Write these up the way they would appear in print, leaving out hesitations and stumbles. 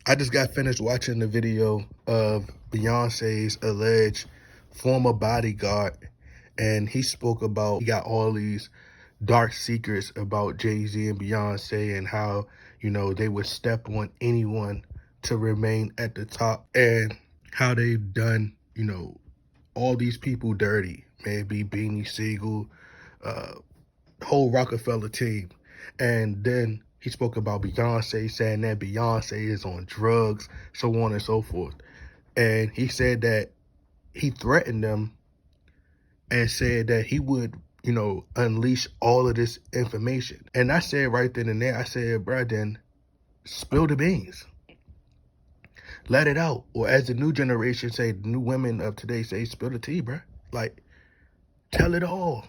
I just got finished watching the video of Beyonce's alleged former bodyguard, and he spoke about he got all these dark secrets about Jay-Z and Beyonce and how, they would step on anyone to remain at the top and how they've done, all these people dirty, maybe Beanie Siegel, uh, whole Rockefeller team. And then he spoke about Beyonce, saying that Beyonce is on drugs, so on and so forth. And he said that he threatened them and said that he would, unleash all of this information. And I said right then and there, I said, bruh, then spill the beans. Let it out. Or as the new generation say, the new women of today say, spill the tea, bruh. Like, tell it all.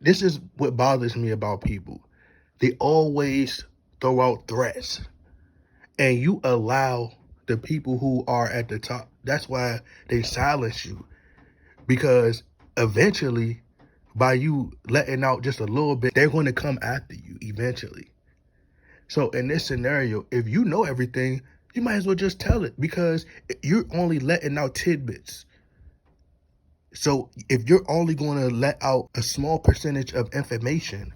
This is what bothers me about people. They always throw out threats. And you allow the people who are at the top, that's why they silence you. Because eventually, by you letting out just a little bit, they're going to come after you eventually. So in this scenario, if you know everything, you might as well just tell it, because you're only letting out tidbits. So if you're only going to let out a small percentage of information,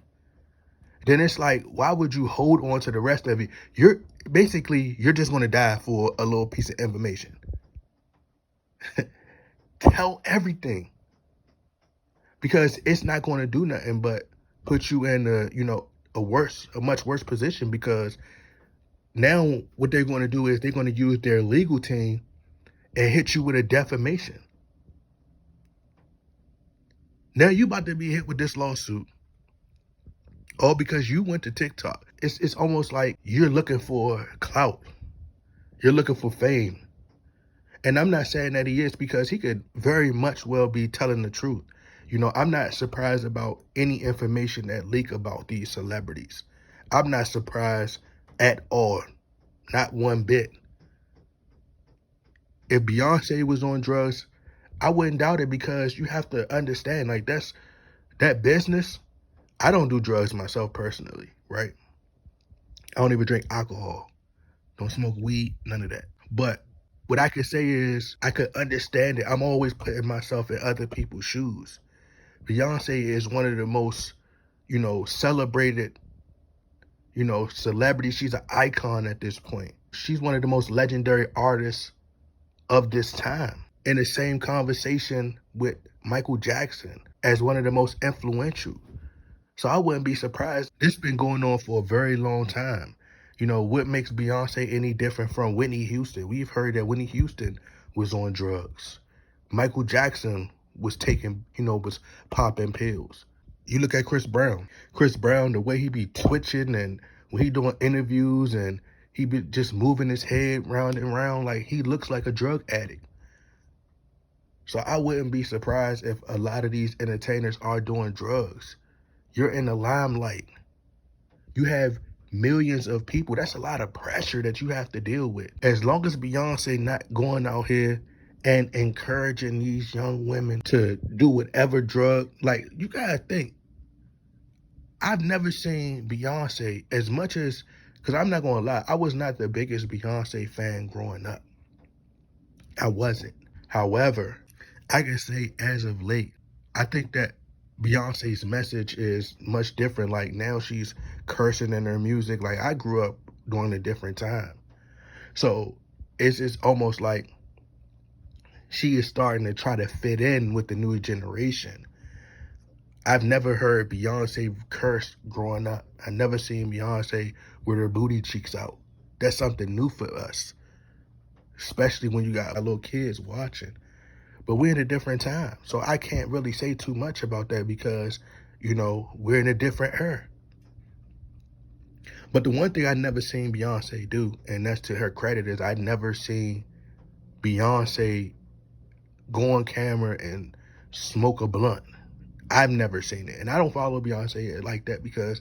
then it's like, why would you hold on to the rest of it? You're just going to die for a little piece of information. Tell everything, because it's not going to do nothing but put you in a much worse position, because now what they're going to do is they're going to use their legal team and hit you with a defamation. Now you about to be hit with this lawsuit, all because you went to TikTok. It's almost like you're looking for clout. You're looking for fame. And I'm not saying that he is, because he could very much well be telling the truth. I'm not surprised about any information that leak about these celebrities. I'm not surprised at all. Not one bit. If Beyonce was on drugs, I wouldn't doubt it, because you have to understand, like, that business. I don't do drugs myself personally, right? I don't even drink alcohol. Don't smoke weed, none of that. But what I could say is I could understand it. I'm always putting myself in other people's shoes. Beyonce is one of the most, celebrated, celebrities. She's an icon at this point. She's one of the most legendary artists of this time. In the same conversation with Michael Jackson as one of the most influential. So I wouldn't be surprised. It's been going on for a very long time. What makes Beyonce any different from Whitney Houston? We've heard that Whitney Houston was on drugs. Michael Jackson was was popping pills. You look at Chris Brown. Chris Brown, the way he be twitching and when he doing interviews and he be just moving his head round and round, like he looks like a drug addict. So I wouldn't be surprised if a lot of these entertainers are doing drugs. You're in the limelight. You have millions of people. That's a lot of pressure that you have to deal with. As long as Beyonce not going out here and encouraging these young women to do whatever drug, like, you gotta think. I've never seen Beyonce as much as, because I'm not gonna lie, I was not the biggest Beyonce fan growing up. I wasn't. However, I can say as of late, I think that Beyonce's message is much different. Like, now she's cursing in her music. Like, I grew up during a different time. So it's almost like she is starting to try to fit in with the new generation. I've never heard Beyonce curse growing up. I never seen Beyonce with her booty cheeks out. That's something new for us, especially when you got little kids watching. But we're in a different time. So I can't really say too much about that, because, we're in a different era. But the one thing I never seen Beyonce do, and that's to her credit, is I never seen Beyonce go on camera and smoke a blunt. I've never seen it. And I don't follow Beyonce like that, because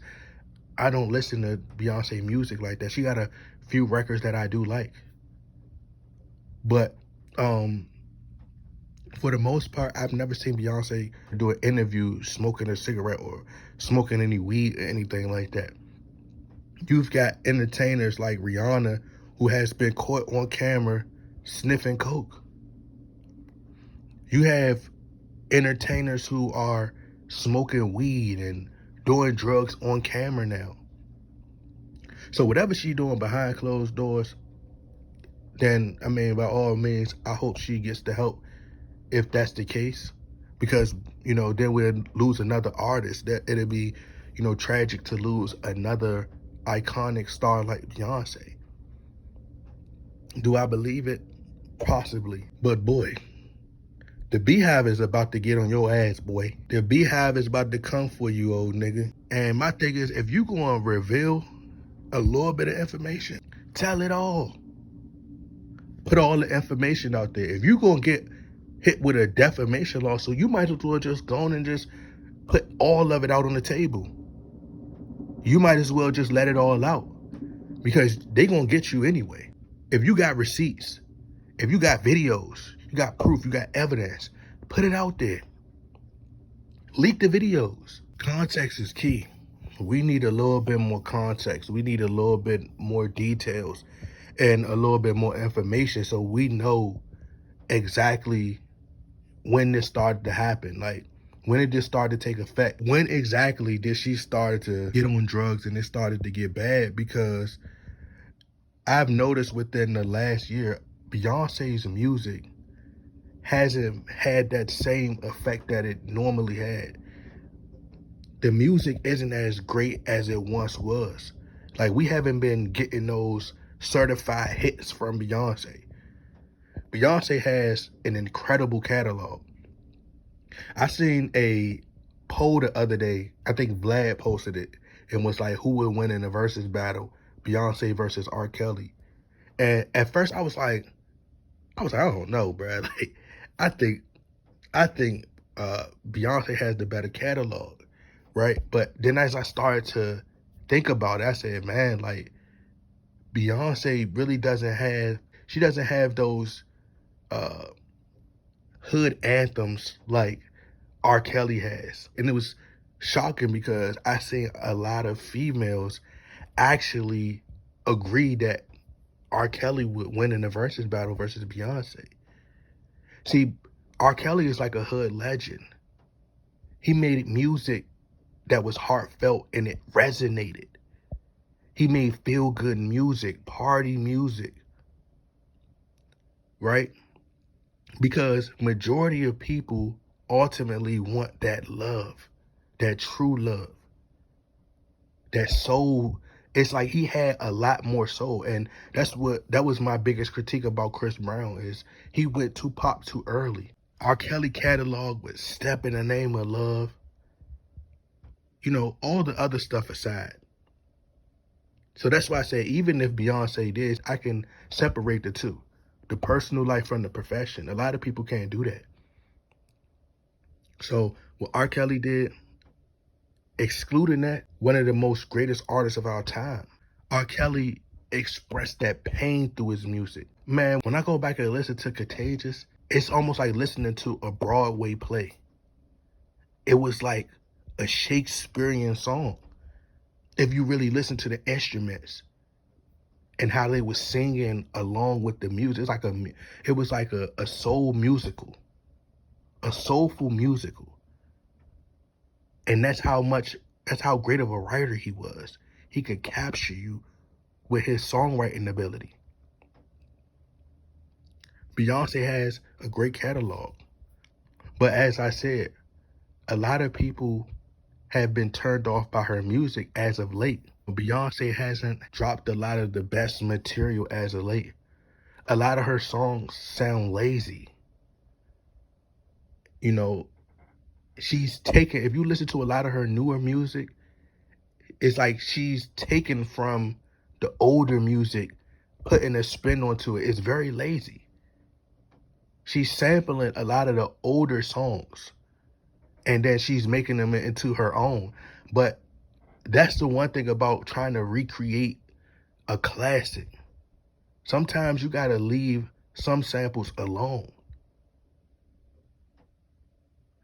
I don't listen to Beyonce music like that. She got a few records that I do like. But for the most part, I've never seen Beyonce do an interview smoking a cigarette or smoking any weed or anything like that. You've got entertainers like Rihanna who has been caught on camera sniffing coke. You have entertainers who are smoking weed and doing drugs on camera now. So whatever she's doing behind closed doors, then, I mean, by all means, I hope she gets the help if that's the case. Because, you know, then we'll lose another artist. That it'll be, you know, tragic to lose another iconic star like Beyonce. Do I believe it? Possibly. But boy, the Beehive is about to get on your ass, boy. The Beehive is about to come for you, old nigga. And my thing is, if you gonna reveal a little bit of information, tell it all. Put all the information out there. If you gonna get hit with a defamation lawsuit, you might as well just go on and just put all of it out on the table. You might as well just let it all out, because they gonna get you anyway. If you got receipts, if you got videos, you got proof, you got evidence, put it out there. Leak the videos. Context is key. We need a little bit more context. We need a little bit more details and a little bit more information so we know exactly when this started to happen. Like, when did this start to take effect? When exactly did she start to get on drugs and it started to get bad? Because I've noticed within the last year, Beyonce's music hasn't had that same effect that it normally had. The music isn't as great as it once was. Like, we haven't been getting those certified hits from Beyonce. Beyonce has an incredible catalog. I seen a poll the other day. I think Vlad posted it and was like, who would win in a versus battle, Beyonce versus R. Kelly? And at first I was like, I don't know, bro. Like, I think Beyonce has the better catalog, right? But then as I started to think about it, I said, man, like, Beyonce really doesn't have those hood anthems like R. Kelly has. And it was shocking because I seen a lot of females actually agree that R. Kelly would win in a versus battle versus Beyonce. See, R. Kelly is like a hood legend. He made music that was heartfelt and it resonated. He made feel-good music, party music, right? Because majority of people ultimately want that love, that true love, that soul. It's like he had a lot more soul. And that was my biggest critique about Chris Brown, is he went too pop too early. R. Kelly catalog was Step in the Name of Love. You know, all the other stuff aside. So that's why I say, even if Beyonce did, I can separate the two. The personal life from the profession. A lot of people can't do that. So what R. Kelly did, excluding that, one of the most greatest artists of our time. R. Kelly expressed that pain through his music. Man, when I go back and listen to Contagious, it's almost like listening to a Broadway play. It was like a Shakespearean song. If you really listen to the instruments and how they were singing along with the music, it was like a soul musical, a soulful musical. And that's how great of a writer he was. He could capture you with his songwriting ability. Beyonce has a great catalog. But as I said, a lot of people have been turned off by her music as of late. Beyonce hasn't dropped a lot of the best material as of late. A lot of her songs sound lazy. You know, if you listen to a lot of her newer music, it's like she's taken from the older music, putting a spin onto it. It's very lazy. She's sampling a lot of the older songs and then she's making them into her own. But that's the one thing about trying to recreate a classic. Sometimes you gotta leave some samples alone.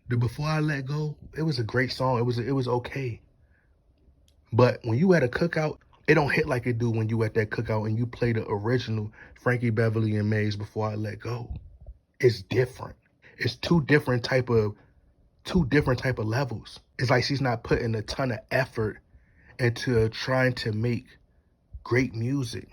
The Before I Let Go, it was a great song. It was okay. But when you at a cookout It don't hit like it do when you at that cookout and you play the original Frankie Beverly and Maze Before I Let Go. It's different. It's two different type of levels. It's like she's not putting a ton of effort into trying to make great music.